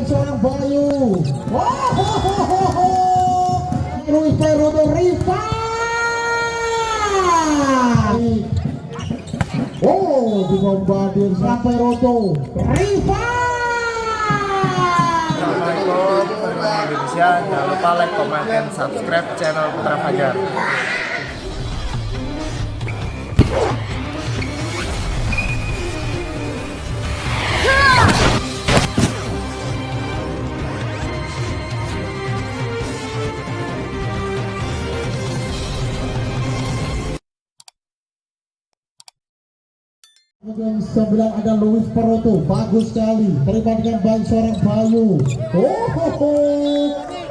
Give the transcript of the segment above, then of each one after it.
seorang Bayu. Luis Peroto Riva. Dibombardir sampai Roto Riva. Assalamualaikum teman-teman Indonesia, jangan lupa like, comment, dan subscribe channel Putra Fajar. Kemudian 9 ada Luis Peroto, bagus sekali, terima baik seorang Bayu.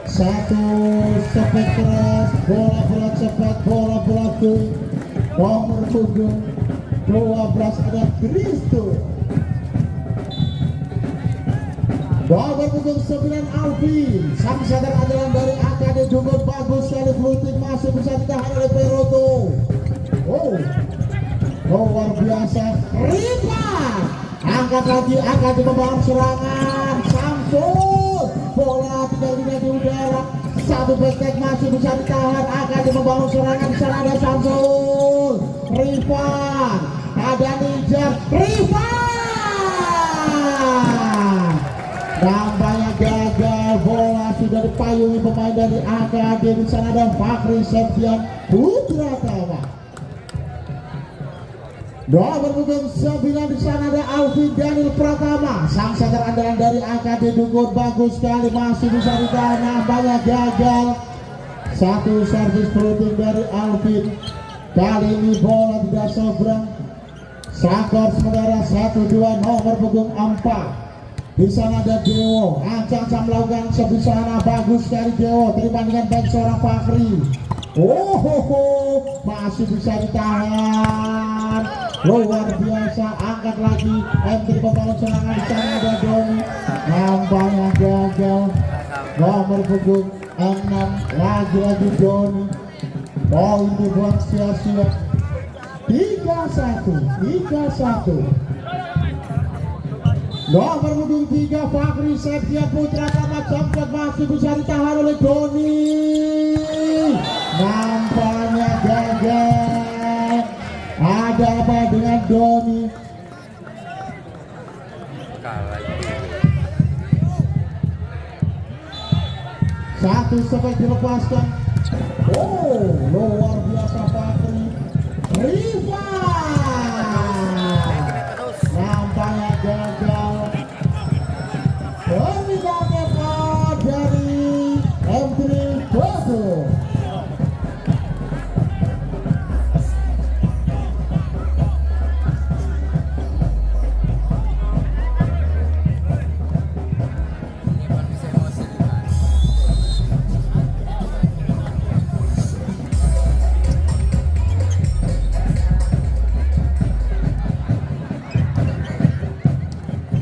Satu sepet keras, bola cepat, bola tung. Nomor punggung 12 ada Kristo. Nomor punggung 9 Alvin, sang sadar andalan dari AKD Dungun, bagus sekali, fluting masih bisa ditahan oleh Peroto. Luar biasa, Riva angkat lagi, angkat membangun serangan Samsul, bola tidak di udara, satu back masih bisa ditahan, akan membangun serangan. Di sana ada Samsul, Riva ada Nijar, Riva nampaknya gagal, bola sudah dipayungi pemain dari AKD. Di sana ada Fakri Septian Putra Tawa. Nomor punggung 9 di sana ada Alvin Daniel Pratama, sang center andalan dari AKD Dungun, bagus sekali, masih bisa ditahan, nampaknya gagal. Satu servis floating dari Alvin, kali ini bola tidak seberang. Skor sementara 1-2. Nomor punggung 4 di sana ada Dewo, ancang-ancang melakukan sebisana, bagus sekali Dewo, terima dengan baik seorang Fakri. Masih bisa ditahan, luar biasa, angkat lagi, entry pembangun serangan. Di sana ada Doni, nampaknya gagal. Nomor punggung 6 lagi Doni, poin dibuang sia-sia. 3-1. Nomor punggung 3 Fakri Septian Putra Tamat, sempat masih bisa ditahan oleh Doni, nampaknya gagal. Ada apa dengan Doni? Satu sampai dilepaskan. Luar biasa Fakri. Riva nampaknya gagal. Permintaan dari M3 Bodo.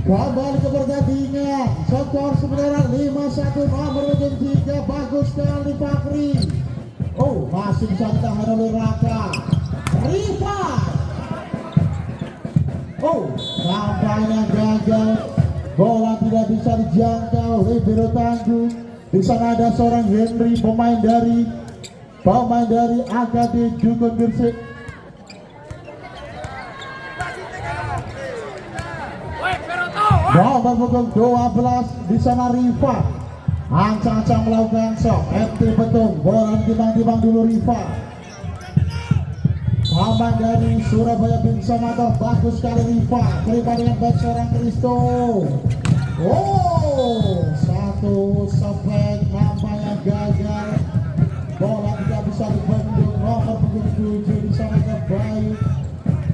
Kembali ke pertandingan, skor sebenarnya 5-1. Nomor punggung 3 bagus sekali Fakri. Masih bisa ditahan oleh Raka. Riva nampaknya gagal, bola tidak bisa dijangkau. Libero tangguh. Di sana ada seorang Henry, pemain dari AKD Dungun Gresik. Nomor punggung 12 di sana Riva, ancang-ancang melakukan shot, empty betung, bola timbang-timbang dulu Riva. Pemain dari Surabaya Bin Samator, bagus sekali Riva, terima dengan baik seorang Kristo. Satu sepet, nampaknya gagal, bola tidak bisa dibendung. Nomor punggung 7 di sana ada Bayu.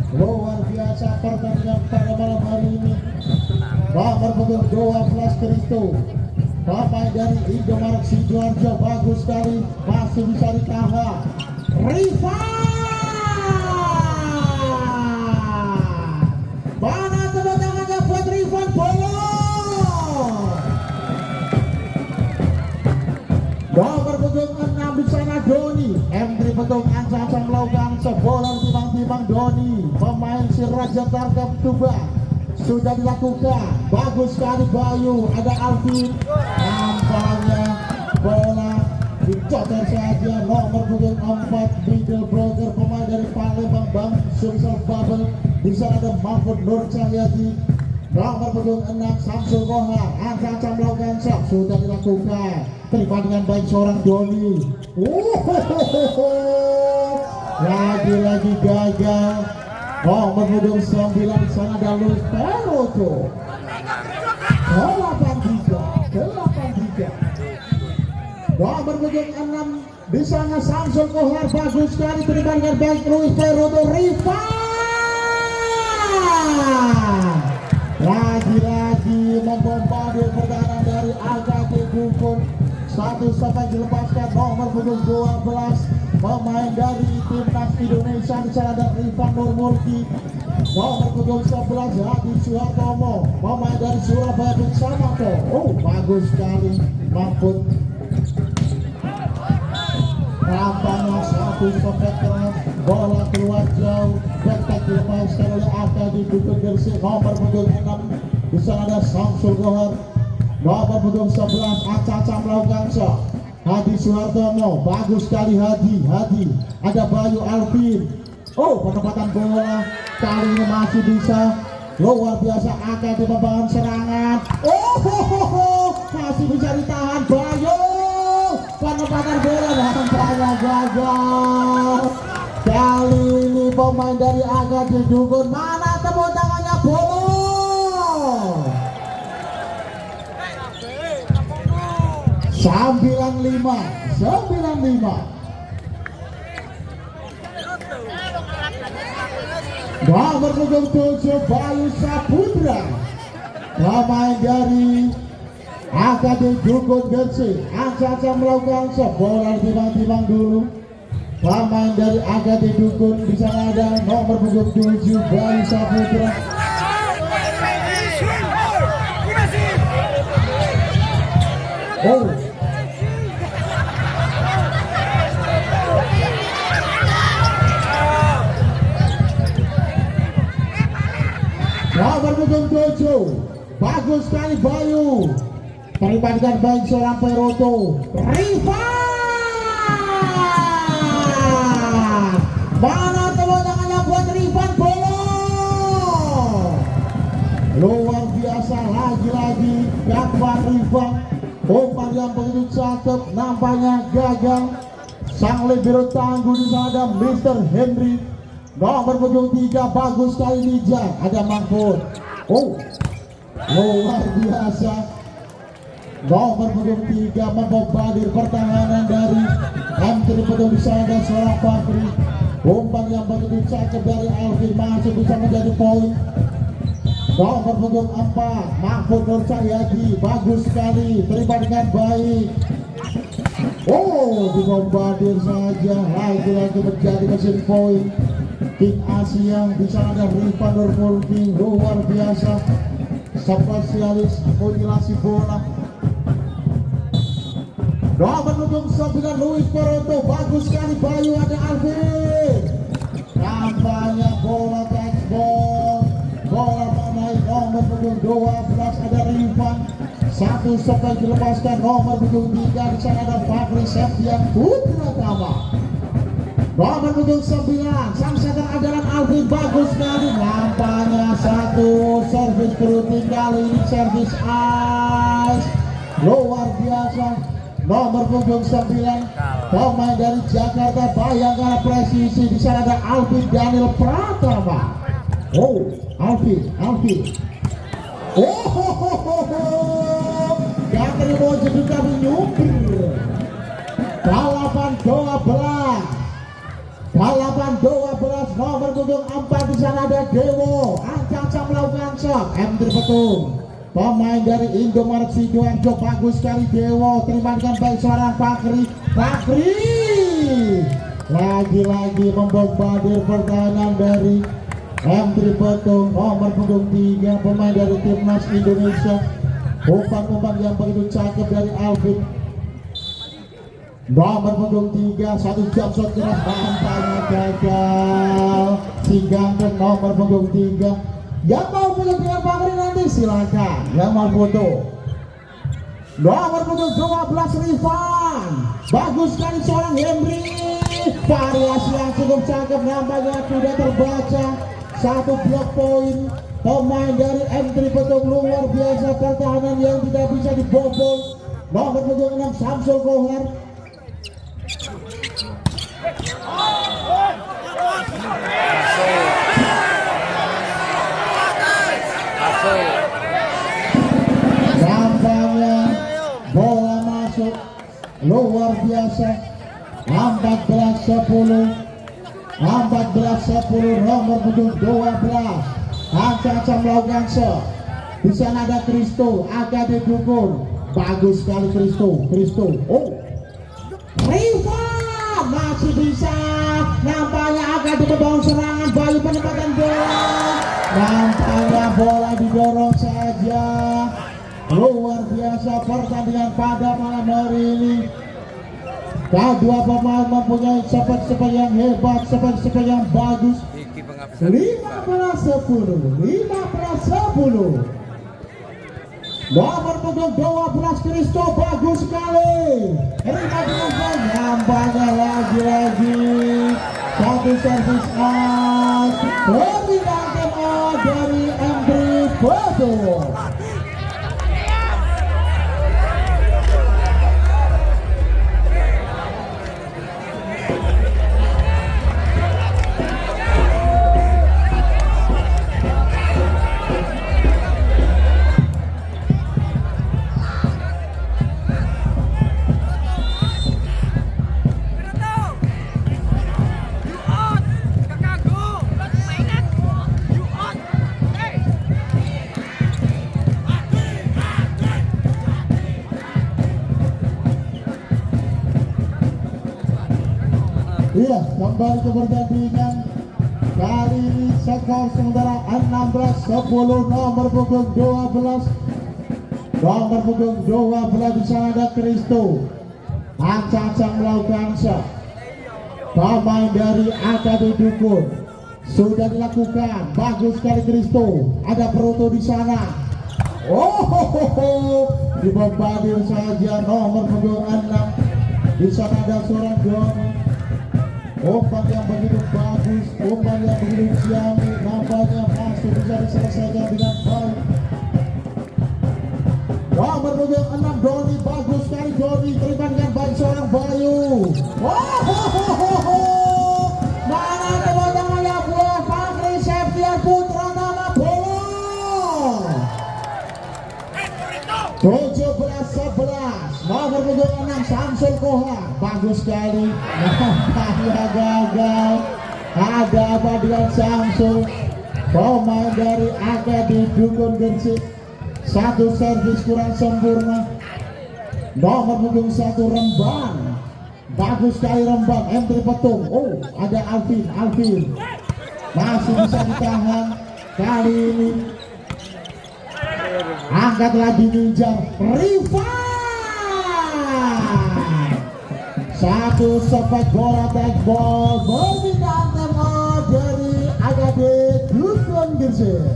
Luar biasa pertandingan pada malam hari ini. Nomor punggung 12 Kristo, pemain dari Indomaret Sidoarjo, bagus sekali, masih bisa ditahan. Riva mana tepuk tangannya buat Riva, bola. Nomor punggung 6 di sana Doni, M3 Betung, ancang-ancang melakukan sebola timbang-timbang Doni, pemain si Raja Tarkam Tuba. sudah dilakukan. Bagus sekali Bayu, ada Alvin. Nampaknya bola dicotor saja. Nomor punggung 4 middle blocker pemain dari Palembang Bang Sumsel Bubble. Di sana ada Mahfud Nur Cahyadi. Nomor punggung 6 Samsul Kohar. Angka melakukan shot sudah dilakukan. Terima dengan baik seorang Doni. Lagi-lagi gagal. Nomor punggung 9 di sana ada Luis Peroto. 8-3. Nomor punggung 6 di sana Samsul Kohar, bagus sekali terima dengan baik Luis Peroto. Lagi-lagi membombardir pertahanan dari AKT Dukun. Satu sampai dilepaskan. Nomor punggung 12 pemain dari timnas Indonesia di sana ada Rifan Nurmurti. Nomor punggung 11 Hadi Suhartomo, pemain dari Surabaya bersama. Bagus sekali Mahfud. Rampangnya satu sampai keras, bola keluar jauh, dekat dilepaskan oleh AKD Dukun Gresik. Nomor punggung 6 di sana ada Samsul Kohar. Nomor punggung 11 Aca melakukan shot. Hadi Suhartomo, bagus sekali Hadi. Ada Bayu Alvin. Penempatan bola kali ini masih bisa. Luar biasa AKD membangun serangan. Masih bisa ditahan Bayu. Penempatan bola nampaknya gagal. Kali ini pemain dari AKD Dukun, mana tepuk tangannya bola. 95. Nomor punggung 7 Bayu Saputra, pemain dari AKD Dukun Gresik. Angka melakukan shot, bola timbang dulu. Pemain dari AKD Dukun di sana ada nomor punggung 7 Bayu Saputra. Nomor punggung 7 bagus sekali Bayu. Terima dengan baik seorang Peroto. Rifan, mana tepuk tangannya buat Rifan bola. Luar biasa lagi-lagi dapat Rifan. Umpan yang begitu cakep nampaknya gagal. Sang libero tangguh di sana ada Mr. Henry. Nomor punggung 3 bagus sekali Nija. Ada Mahfud. Luar biasa. Nomor punggung 3 membombardir pertahanan dari M3 Betul di sana ada seorang Fakri. Umpan yang begitu cakep dari Alvin masih bisa menjadi poin. Nomor punggung 4 Mahfud Nur Cahyadi, bagus sekali, terima dengan baik. Dibombardir saja, lagi-lagi menjadi mesin poin. King Asia di sana ada Rifan Nurmurti, luar biasa, spesialis mutilasi bola. Nomor punggung 9 Luis Peroto, bagus sekali Bayu, ada Alvin. Nampaknya bola touchball. Bola menaik nomor punggung 12 ada Rifan. Satu sampai dilepaskan nomor punggung 3 di sana ada Fakri Septian Putra Tama. Nomor punggung 9 sang center andalan Alvin, bagus sekali. Nampaknya satu servis berutin, kali ini servis ice, luar biasa. Nomor punggung 9 pemain dari Jakarta Bayangkara Presisi, di sana ada Alvin Daniel Pratama. Alvin. Gak terima jadi kami nyupir. 8-12 nomor punggung 4 di sana ada Dewo. Angka melakukan shot. M3 Betung, pemain dari Indomaret Sidoarjo, bagus sekali Dewo, terima dengan baik seorang Fakri. Lagi-lagi membombardir pertahanan dari M3 Betung. Nomor punggung 3 pemain dari timnas Indonesia. Umpan yang begitu cakep dari Alvin. Nomor punggung 3 satu jump shot keras, nampaknya gagal. Si ganteng nomor punggung 3 yang mau punya dengan silakan yang mau foto. Nomor punggung 12 Rifan, bagus sekali seorang Henry, variasi yang cukup cakep, nampaknya sudah terbaca. Satu blok poin pemain dari M3 Petung, luar biasa pertahanan yang tidak bisa dibobol. Nomor punggung 6 Samsul Kohar. Nampaknya bola masuk luar biasa. 14-10 nomor punggung 12 Ancang melakukan shot. Di sana ada Kristo, agak didukung. Bagus sekali Kristo. Oh, Riva masih bisa. Nampaknya agak dibangun serangan. Bayu penempatan bola. Nampaknya bola didorong saja. Luar biasa pertandingan pada malam hari ini. Kedua pemain mempunyai sepak yang hebat, sepak yang bagus. 15-10. Nomor punggung 12 Kristo, bagus sekali. Nampaknya lagi-lagi satu servis as. Permintaan dari Andri Petung. Iya, kembali ke pertandingan. Kali ini skor sementara 16-10. Nomor punggung 12 di sana ada Kristo. Ancang melakukan shot. Pemain dari AKB Dukun sudah dilakukan. Bagus sekali Kristo. Ada Proto di sana. Dibombardir saja nomor punggung 6. Di sana ada seorang Doni. Umpan yang begitu bagus, umpan yang begitu ciamik, nampaknya masih bisa diselesaikan dengan baik. Nomor punggung 6 Doni, bagus sekali Doni, terima dengan baik seorang Bayu. Mana tepuk tangannya buat Fakri Septian Putra nama bola. 17-11. Nomor punggung 6 Samsul Kohar, bagus sekali. Nampaknya gagal. Ada apa dengan Samsul? Pemain dari AKB Dukun Gersik. Satu servis kurang sempurna. Nomor punggung 1 Rembang, bagus sekali Rembang. M3 Petung. Oh, ada Alvin. Masih bisa ditahan. Kali ini angkat lagi ninja Riva. Satu sepak bola tagball permintaan tema dari AKB Dukun Gersik.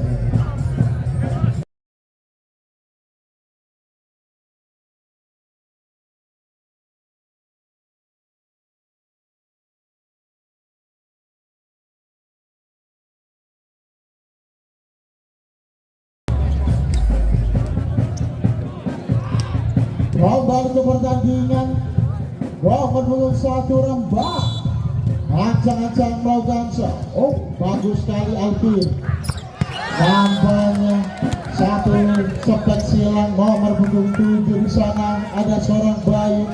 Kembali ke pertandingan. Nomor punggung 1 Rembang, ancang melakukan shot. Oh, bagus sekali Alvin. Nampaknya satu sepak silang. Nomor punggung 7 di sana ada seorang Bayu.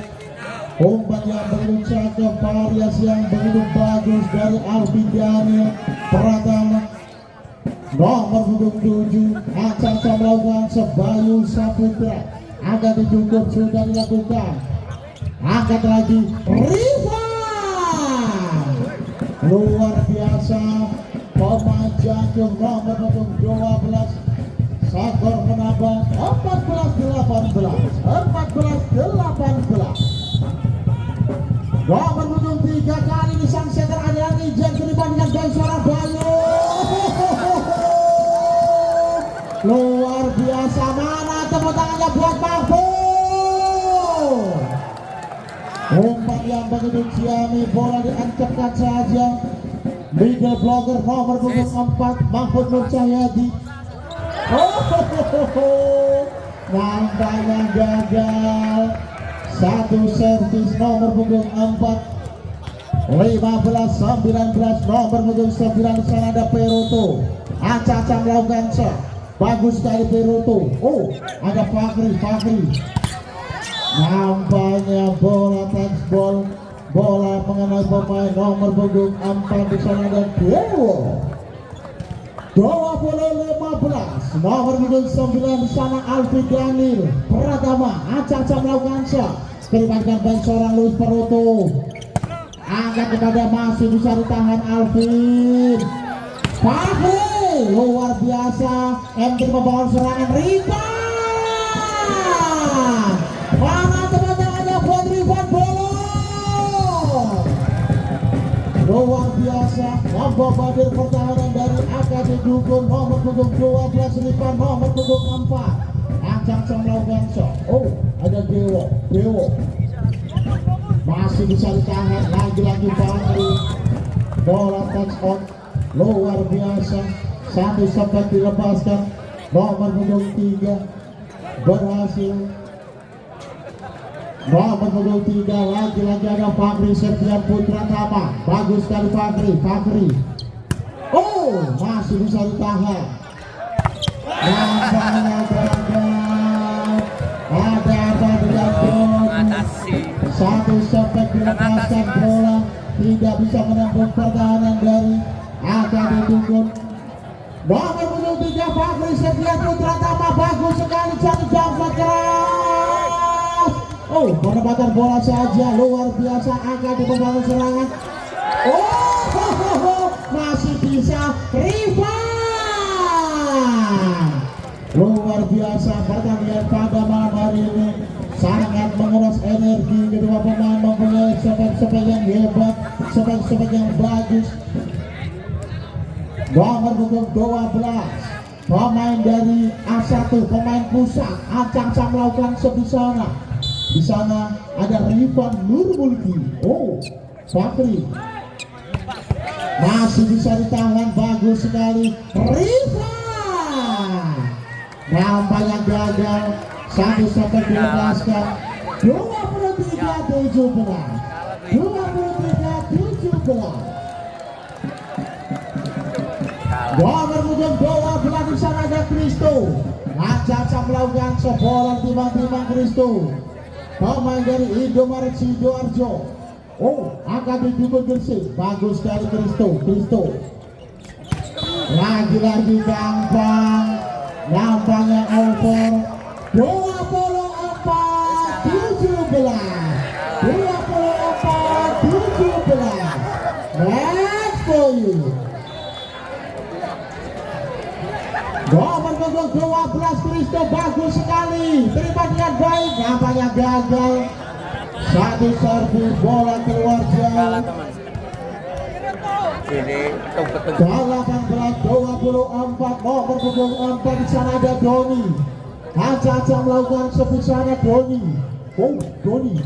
Umpan yang begitu cakep, variasi yang begitu bagus dari Alvin Daniel Pratama. Nomor punggung 7 ancang melakukan shot. Bayu Saputra agak dicukup, sudah dilakukan. Angkat lagi Riva. Luar biasa pemain jantung nomor punggung 12. Skor menambah 14-18. Nomor punggung 3 kali ini sang setter adalah Nijan, terima dengan baik seorang Bayu. Luar biasa. buat Mahfud. Umpan yang begitu ciami, bola diancapkan saja. Middle blocker nomor punggung 4 Mahfud Nur Cahyadi. Nampaknya gagal. Satu servis nomor punggung 4 15-19 nomor punggung 9 sana ada Peruto. Acak-acak melakukan shot. Bagus sekali Peruto. Oh, ada Fakri. Nampaknya bola touchball, bola mengenai pemain nomor punggung 4 di sana ada Dewo. 20-15 nomor punggung 9 di sana Alfi Daniel Pratama. Acak-acak melakukan shot. Terlibatkan baik seorang Luis Peruto. Angkat kepada masih bisa ditahan Alvin. Fakri luar biasa. MT membangun serangan Rifan. Mana teman-temannya buat Rifan bolong. Luar biasa. Membobadir pertahanan dari AKD Dukun nomor punggung 12 Rifan nomor punggung 4. Acak-acak melakukan shot. Oh, ada Dewo. Masih bisa ditahan lagi-lagi Fakri. Bola touch on luar biasa. Satu sempat dilepaskan nomor punggung 3 berhasil. Nomor punggung 3 lagi-lagi ada Fakri Septian Putra Tama. Bagus sekali Fakri. Oh, masih bisa ditahan. Nampaknya gagal. Ada apa dengan satu sempat dilepaskan bola, tidak bisa menembus pertahanan dari AKD Dukun. Nomor punggung 3 Fakri Septian Putra Tama. Bagus sekali satu jump keras. Oh, penempatan bola saja luar biasa. AKD membangun serangan. Masih bisa Rifan. Luar biasa pertandingan pada malam hari ini. Sangat menguras energi kedua pemain, mempunyai spek yang hebat, spek yang bagus. Nomor punggung 12 pemain dari A1, pemain pusat, acak-acak melakukan sebisana. Di sana ada Rifan Nurmulki. Oh, Fakri masih bisa ditahan, bagus sekali Rifan. Nampaknya gagal. Satu sampai dilepaskan 23-17. Nomor punggung 12 di sana ada Kristo. Acak-acak melakukan bola timbang-timbang Kristo. Pemain dari Indomaret Sidoarjo. Oh, akan didukung bersih. Bagus sekali Kristo. Lagi-lagi gampang. Nampaknya over. 24-17. Let's go you. Nomor punggung 12 Kristo bagus sekali. Terima dengan baik. Nampaknya gagal. Satu servis bola keluar jauh. 18-24 nomor punggung 4 di sana ada Doni. Acak-acak melakukan sebisanya Doni. Oh, Doni.